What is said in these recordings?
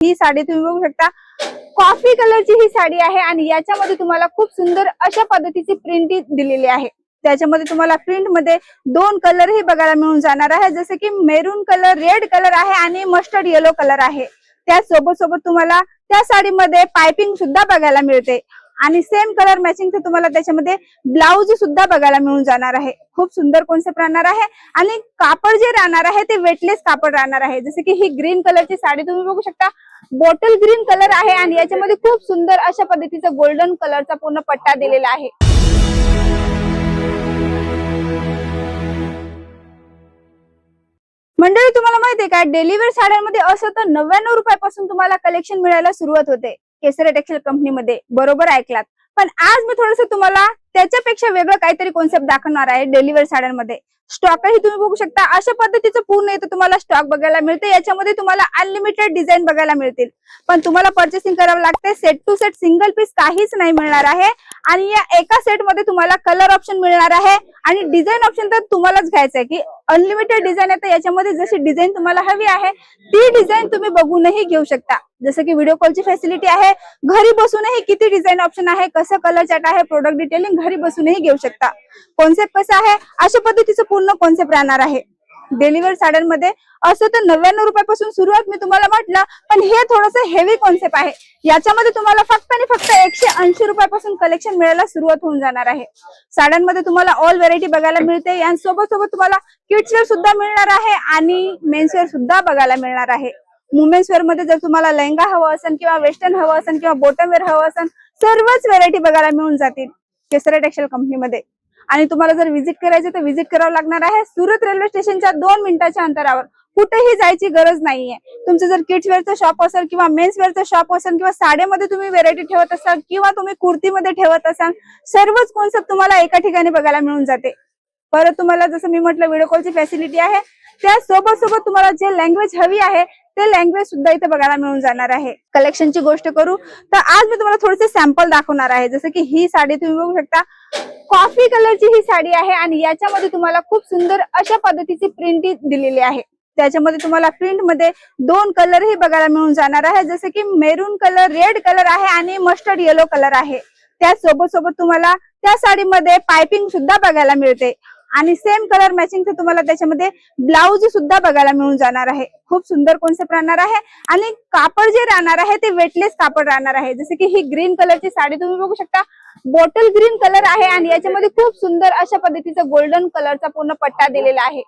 ही साडी तुम्ही बघू शकता, कॉफी कलरची ही साडी आहे आणि याच्यामध्ये तुम्हाला खूप सुंदर अशा पद्धतीची प्रिंट दिलेली आहे। त्याच्यामध्ये तुम्हाला प्रिंट मध्ये दोन कलर ही बघायला मिळून जाणार आहे, जसे की मेरून कलर, रेड कलर आहे आणि मस्टर्ड येलो कलर आहे। त्या सोबत तुम्हाला त्या साडीमध्ये पाइपिंग सुद्धा बघायला मिळते आणि सेम कलर मॅचिंग तुम्हाला त्याच्यामध्ये ब्लाउज सुद्धा बघायला मिळून जाणार आहे। खूप सुंदर कॉन्सेप्ट राहणार आहे आणि कापड जे राहणार आहे ते वेटलेस कापड राहणार आहे। जसे की ही ग्रीन कलरची साडी तुम्ही बघू शकता, बॉटल ग्रीन कलर आहे आणि याच्यामध्ये खूप सुंदर अशा पद्धतीचा गोल्डन कलरचा पूर्ण पट्टा दिलेला आहे। मंडळी, तुम्हाला माहितीये का, डेलीवेअर साड्यांमध्ये असं तर 99 रुपयापासून तुम्हाला कलेक्शन मिळायला सुरुवात होते केसरे टेक्सटाईल कंपनीमध्ये। बरोबर ऐकलात, पण आज मी थोडंसं तुम्हाला त्याच्यापेक्षा वेगळं काहीतरी कॉन्सेप्ट दाखवणार आहे। डेलीवेअर साड्यांमध्ये स्टॉकही तुम्ही बघू शकता, अशा पद्धतीचं पूर्ण इथं तुम्हाला स्टॉक बघायला मिळते। याच्यामध्ये तुम्हाला अनलिमिटेड डिझाईन बघायला मिळतील, पण तुम्हाला पर्चेसिंग करावं लागते। Set to set single piece काहीच नाही मिळणार आहे आणि या एका सेट मध्ये तुम्हाला कलर ऑप्शन मिळणार आहे आणि डिझाईन ऑप्शन तर तुम्हालाच घ्यायचं आहे की अनलिमिटेड डिझाईन आहे। तर याच्यामध्ये जशी डिझाईन तुम्हाला हवी आहे ती डिझाईन तुम्ही बघूनही घेऊ शकता। जसं की व्हिडिओ कॉलची फॅसिलिटी आहे, घरी बसूनही किती डिझाईन ऑप्शन आहे, कसं कलर चार्ट आहे, प्रोडक्ट डिटेलिंग घरी बसूनही घेऊ शकता। कॉन्सेप्ट कसा आहे, अशा पद्धतीचं पूर्ण कॉन्सेप्ट राहणार आहे। डेलीवेअर साड्यांमध्ये असं तर 99 रुपयापासून सुरुवात मी तुम्हाला म्हटलं, पण हे थोडंसं हेवी कॉन्सेप्ट आहे। याच्यामध्ये तुम्हाला फक्त आणि फक्त 180 रुपयापासून कलेक्शन मिळायला सुरुवात होऊन जाणार आहे। साड्यांमध्ये तुम्हाला ऑल व्हेरायटी बघायला मिळते, यांसोबत तुम्हाला किड्स वेअर सुद्धा मिळणार आहे आणि मेन्स वेअर सुद्धा बघायला मिळणार आहे। वुमेन्स वेअर मध्ये जर तुम्हाला लेहंगा हवा असेल किंवा वेस्टर्न हवं असेल किंवा बॉटम वेअर हवं असेल, सर्वच व्हेरायटी बघायला मिळून जातील केसरे टेक्सटाईल कंपनीमध्ये। आणि तुम्हाला जर व्हिजिट करायचं तर व्हिजिट करावं लागणार आहे सुरत रेल्वे स्टेशनच्या 2 मिनिटाच्या अंतरावर। कुठेही जायची गरज नाहीये। तुमचं जर किड्स वेअरचं शॉप असेल किंवा मेन्स वेअरचं शॉप असेल किंवा साड्यामध्ये तुम्ही व्हेरायटी ठेवत असाल किंवा तुम्ही कुर्तीमध्ये ठेवत असाल, सर्वच कॉन्सेप्ट तुम्हाला एका ठिकाणी बघायला मिळून जाते। परत तुम्हाला जसं मी म्हटलं व्हिडिओ कॉलची फॅसिलिटी आहे, त्या सोबत तुम्हाला जे लँग्वेज हवी आहे ते लँग्वेज सुद्धा इथे बघायला मिळून जाणार आहे। कलेक्शनची गोष्ट करू तर आज मी तुम्हाला थोडेसे सॅम्पल दाखवणार आहे। जसं की ही साडी तुम्ही बघू शकता, कॉफी कलरची ही साडी आहे आणि याच्यामध्ये तुम्हाला खूप सुंदर अशा पद्धतीची प्रिंट दिलेली आहे। त्याच्यामध्ये तुम्हाला प्रिंट मध्ये दोन कलर ही बघायला मिळून जाणार आहे, जसे की मेरून कलर, रेड कलर आहे आणि मस्टर्ड येलो कलर आहे। त्या सोबत तुम्हाला त्या साडीमध्ये पाइपिंग सुद्धा बघायला मिळते आणि सेम कलर मॅचिंग तुम्हाला त्याच्यामध्ये ब्लाउज सुद्धा बघायला मिळून जाणार आहे। खूप सुंदर कॉन्सेप्ट राहणार आहे आणि कापड जे राहणार आहे ते वेटलेस कापड राहणार आहे। जसे की ही ग्रीन कलरची साडी तुम्ही बघू शकता, बॉटल ग्रीन कलर आहे आणि याच्यामध्ये खूप सुंदर अशा पद्धतीचा गोल्डन कलरचा पूर्ण पट्टा दिलेला आहे।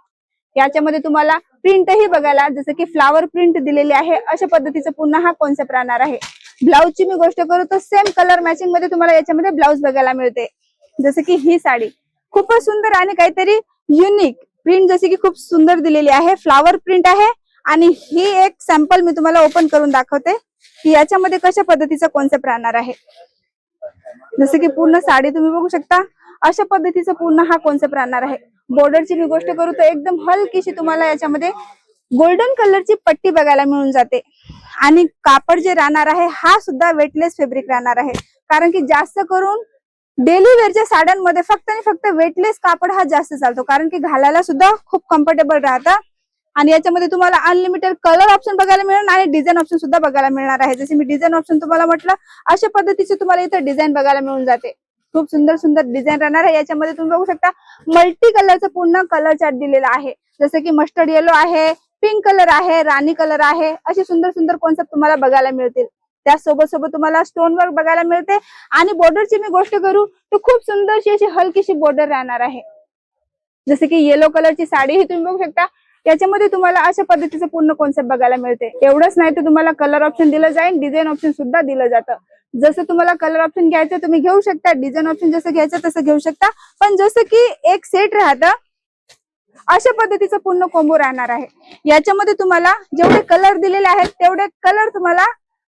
याच्यामध्ये तुम्हाला प्रिंटही बघायला, जसं की फ्लावर प्रिंट दिलेली आहे, अशा पद्धतीचा पुन्हा हा कॉन्सेप्ट राहणार आहे। ब्लाउजची मी गोष्ट करू तर सेम कलर मॅचिंग मध्ये तुम्हाला याच्यामध्ये ब्लाउज बघायला मिळते। जसं की ही साडी खूपच सुंदर आणि काहीतरी युनिक प्रिंट जशी की खूप सुंदर दिलेली आहे, फ्लावर प्रिंट आहे आणि ही एक सॅम्पल मी तुम्हाला ओपन करून दाखवते की याच्यामध्ये कशा पद्धतीचा कॉन्सेप्ट राहणार आहे। जसं की पूर्ण साडी तुम्ही बघू शकता, अशा पद्धतीचा पूर्ण हा कॉन्सेप्ट राहणार आहे। बॉर्डरची मी गोष्ट करू तर एकदम हलकीशी तुम्हाला याच्यामध्ये गोल्डन कलरची पट्टी बघायला मिळून जाते आणि कापड जे राहणार आहे हा सुद्धा वेटलेस फॅब्रिक राहणार आहे, कारण की जास्त करून डेली वेअरच्या साड्यांमध्ये फक्त आणि फक्त वेटलेस कापड हा जास्त चालतो, कारण की घालायला सुद्धा खूप कम्फर्टेबल राहतं। आणि याच्यामध्ये तुम्हाला अनलिमिटेड कलर ऑप्शन बघायला मिळणार आणि डिझाईन ऑप्शन सुद्धा बघायला मिळणार आहे। जसे मी डिझाईन ऑप्शन तुम्हाला म्हटलं, अशा पद्धतीचे तुम्हाला इथे डिझाईन बघायला मिळून जाते। खूप सुंदर सुंदर डिझाईन राहणार आहे। याच्यामध्ये तुम्ही बघू शकता मल्टी कलरचं पूर्ण कलर चार्ट दिलेला आहे, जसं की मस्टर्ड येलो आहे, पिंक कलर आहे, राणी कलर आहे, असे सुंदर सुंदर कॉन्सेप्ट तुम्हाला बघायला मिळतील। त्या सोबत तुम्हाला स्टोन वर्क बघायला मिळते आणि बॉर्डरची मी गोष्ट करू तर खूप सुंदरशी अशी हलकीशी बॉर्डर राहणार आहे। जसे की येलो कलरची साडी ही तुम्ही बघू शकता, याच्यामध्ये तुम्हाला अशा पद्धतीचं पूर्ण कॉन्सेप्ट बघायला मिळते। एवढंच नाही तर तुम्हाला कलर ऑप्शन दिलं जाईल, डिझाईन ऑप्शन सुद्धा दिलं जातं। जसं तुम्हाला कलर ऑप्शन घ्यायचं तुम्ही घेऊ शकता, डिझाईन ऑप्शन जसं घ्यायचं तसं घेऊ शकता, पण जसं की एक सेट राहतं अशा पद्धतीचं पूर्ण कॉम्बो राहणार आहे। याच्यामध्ये तुम्हाला जेवढे कलर दिलेले आहेत तेवढे कलर तुम्हाला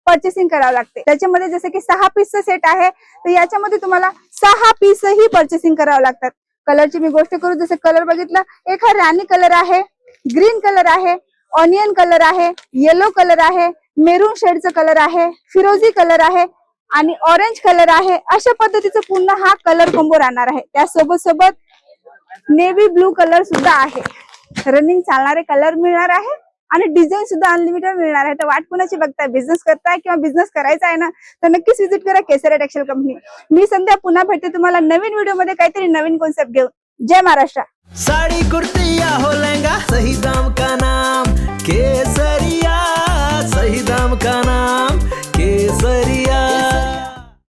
पर्चेसिंग करावं लागते। त्याच्यामध्ये जसं की 6 पीसचा सेट आहे तर याच्यामध्ये तुम्हाला 6 पीसही पर्चेसिंग करावं लागतात। कलरची मी गोष्ट करू, जसं कलर बघितलं, एक हा राणी कलर आहे, ग्रीन कलर आहे, ऑनियन कलर आहे, येलो कलर आहे, मेरून शेडचा कलर आहे, फिरोजी कलर आहे आणि ऑरेंज कलर आहे। अशा पद्धतीचा पूर्ण हा कलर कॉम्बो राहणार आहे। त्या सोबत नेव्ही ब्लू कलर सुद्धा आहे, रनिंग चालणारे कलर मिळणार आहे आणि डिझाईन सुद्धा अनलिमिटेड मिळणार आहे. तर वाट कोणाची बघताय? बिझनेस करताय किंवा बिझनेस करायचा आहे ना, तर नक्कीच विजिट करा केसरिया टेक्सटाईल कंपनी. मी संध्या पुन्हा भेटते तुम्हाला नवीन व्हिडिओ मध्ये काहीतरी नवीन कॉन्सेप्ट घेऊन. जय महाराष्ट्र. साड़ी कुर्ती या हो लहंगा, सही दाम का ना